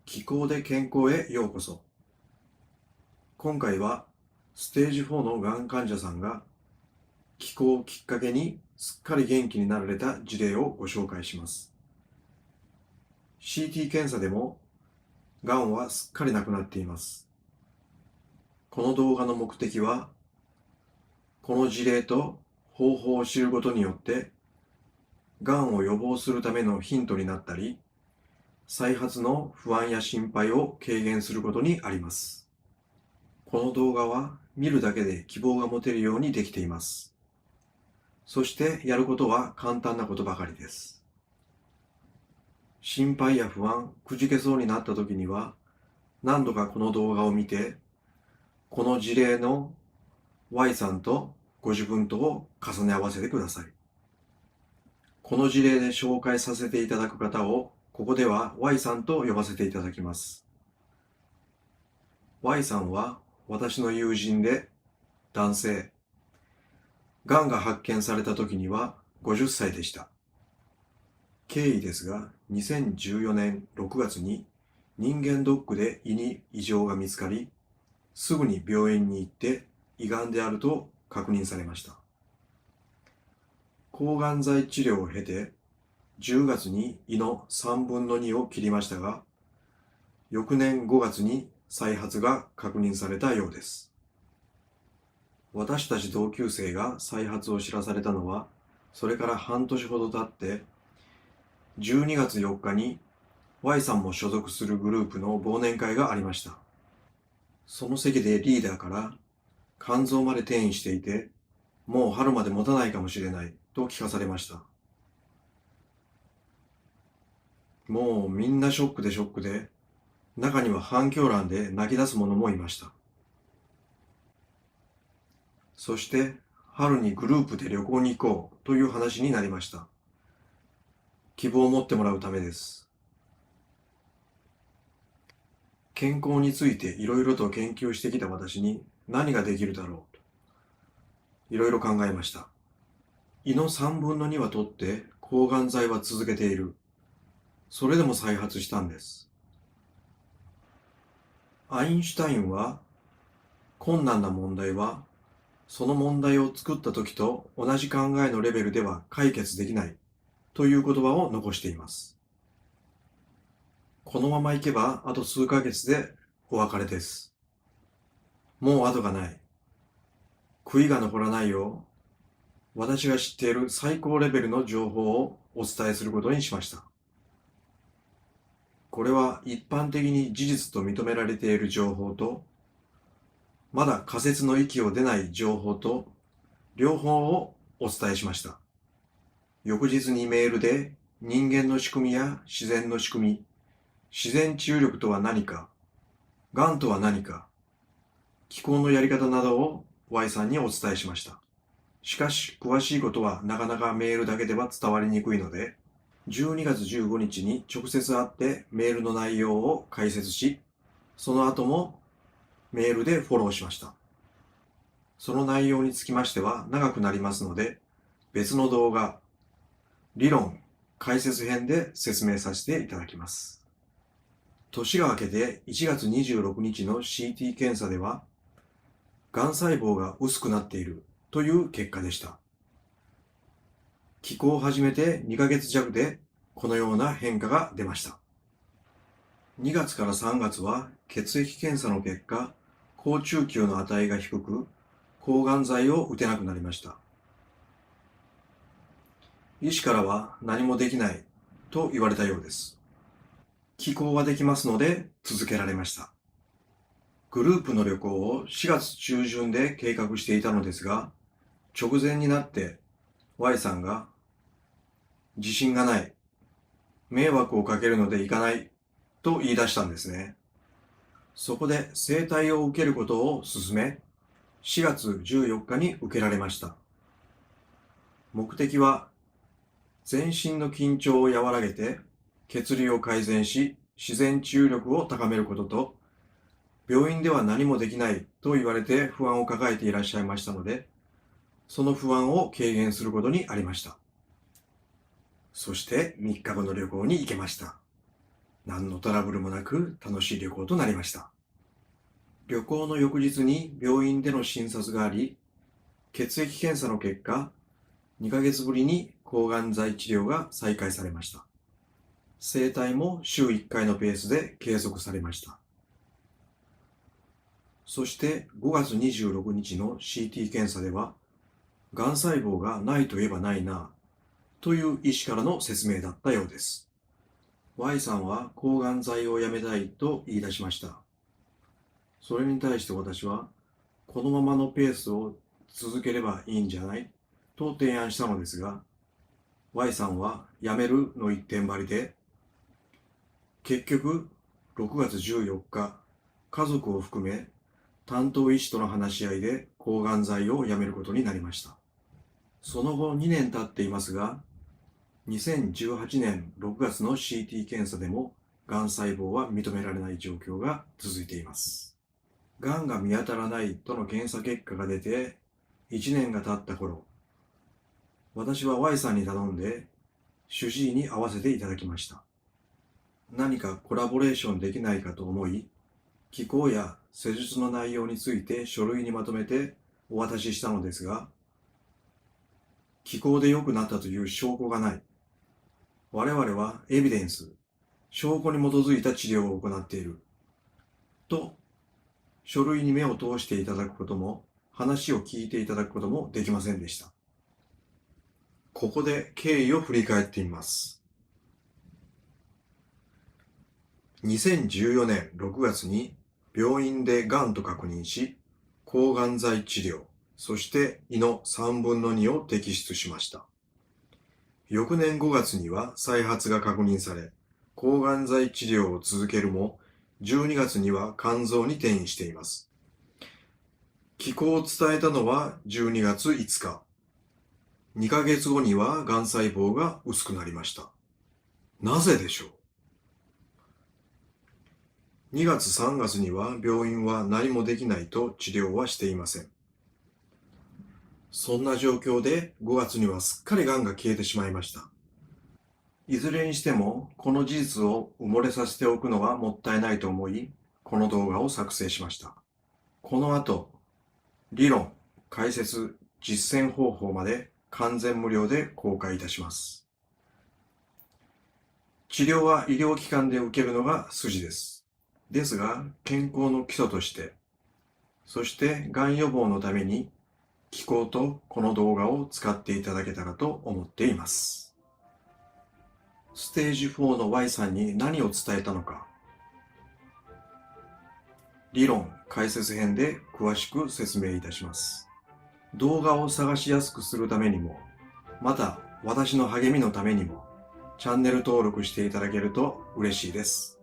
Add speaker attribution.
Speaker 1: 気候で健康へようこそ。今回はステージ4のがん患者さんが気候をきっかけにすっかり元気になられた事例をご紹介します。CT 検査でもがんはすっかりなくなっています。この動画の目的は、この事例と方法を知ることによってがんを予防するためのヒントになったり、再発の不安や心配を軽減することにあります。この動画は見るだけで希望が持てるようにできています。そしてやることは簡単なことばかりです。心配や不安、くじけそうになった時には、何度かこの動画を見て、この事例の Y さんとご自分とを重ね合わせてください。この事例で紹介させていただく方を、ここでは Y さんと呼ばせていただきます。Y さんは私の友人で男性。がんが発見された時には50歳でした。経緯ですが、2014年6月に人間ドックで胃に異常が見つかり、すぐに病院に行って胃がんであると確認されました。抗がん剤治療を経て、10月に胃の3分の2を切りましたが、翌年5月に再発が確認されたようです。私たち同級生が再発を知らされたのは、それから半年ほど経って、12月4日に Y さんも所属するグループの忘年会がありました。その席でリーダーから肝臓まで転移していて、もう春まで持たないかもしれないと聞かされました。もうみんなショックでショックで、中には反響欄で泣き出す者もいました。そして春にグループで旅行に行こうという話になりました。希望を持ってもらうためです。健康についていろいろと研究してきた私に何ができるだろうといろいろ考えました。胃の3分の2は取って抗がん剤は続けている。それでも再発したんです。アインシュタインは、困難な問題はその問題を作った時と同じ考えのレベルでは解決できないという言葉を残しています。このままいけばあと数ヶ月でお別れです。もう後がない。悔いが残らないよう、私が知っている最高レベルの情報をお伝えすることにしました。これは一般的に事実と認められている情報と、まだ仮説の域を出ない情報と、両方をお伝えしました。翌日にメールで人間の仕組みや自然の仕組み、自然治癒力とは何か、がんとは何か、気候のやり方などを Y さんにお伝えしました。しかし、詳しいことはなかなかメールだけでは伝わりにくいので、12月15日に直接会ってメールの内容を解説し、その後もメールでフォローしました。その内容につきましては長くなりますので、別の動画、理論、解説編で説明させていただきます。年が明けて1月26日の CT 検査では、がん細胞が薄くなっているという結果でした。気候を始めて2ヶ月弱でこのような変化が出ました。2月から3月は血液検査の結果、高中球の値が低く、抗がん剤を打てなくなりました。医師からは何もできないと言われたようです。気候はできますので続けられました。グループの旅行を4月中旬で計画していたのですが、直前になって Y さんが自信がない、迷惑をかけるので行かないと言い出したんですね。そこで整体を受けることを勧め、4月14日に受けられました。目的は全身の緊張を和らげて血流を改善し自然治癒力を高めることと、病院では何もできないと言われて不安を抱えていらっしゃいましたので、その不安を軽減することにありました。そして3日後の旅行に行けました。何のトラブルもなく楽しい旅行となりました。旅行の翌日に病院での診察があり、血液検査の結果、2ヶ月ぶりに抗がん剤治療が再開されました。整体も週1回のペースで継続されました。そして5月26日の CT 検査では、がん細胞がないといえばないな、という医師からの説明だったようです。Y さんは抗がん剤をやめたいと言い出しました。それに対して私は、このままのペースを続ければいいんじゃないと提案したのですが、Y さんはやめるの一点張りで、結局6月14日、家族を含め担当医師との話し合いで抗がん剤をやめることになりました。その後2年経っていますが、2018年6月の CT 検査でもがん細胞は認められない状況が続いています。がんが見当たらないとの検査結果が出て1年が経った頃、私は Y さんに頼んで主治医に会わせていただきました。何かコラボレーションできないかと思い、機構や施術の内容について書類にまとめてお渡ししたのですが、機構で良くなったという証拠がない。我々はエビデンス、証拠に基づいた治療を行っている。と、書類に目を通していただくことも、話を聞いていただくこともできませんでした。ここで経緯を振り返ってみます。2014年6月に病院でがんと確認し、抗がん剤治療、そして胃の3分の2を摘出しました。翌年5月には再発が確認され、抗がん剤治療を続けるも、12月には肝臓に転移しています。機構を伝えたのは12月5日。2ヶ月後にはがん細胞が薄くなりました。なぜでしょう？ 2 月3月には病院は何もできないと治療はしていません。そんな状況で5月にはすっかりがんが消えてしまいました。いずれにしてもこの事実を埋もれさせておくのはもったいないと思い、この動画を作成しました。この後、理論、解説、実践方法まで完全無料で公開いたします。治療は医療機関で受けるのが筋です。ですが、健康の基礎として、そしてがん予防のために、機構とこの動画を使っていただけたらと思っています。ステージ4の Y さんに何を伝えたのか、理論解説編で詳しく説明いたします。動画を探しやすくするためにも、また私の励みのためにも、チャンネル登録していただけると嬉しいです。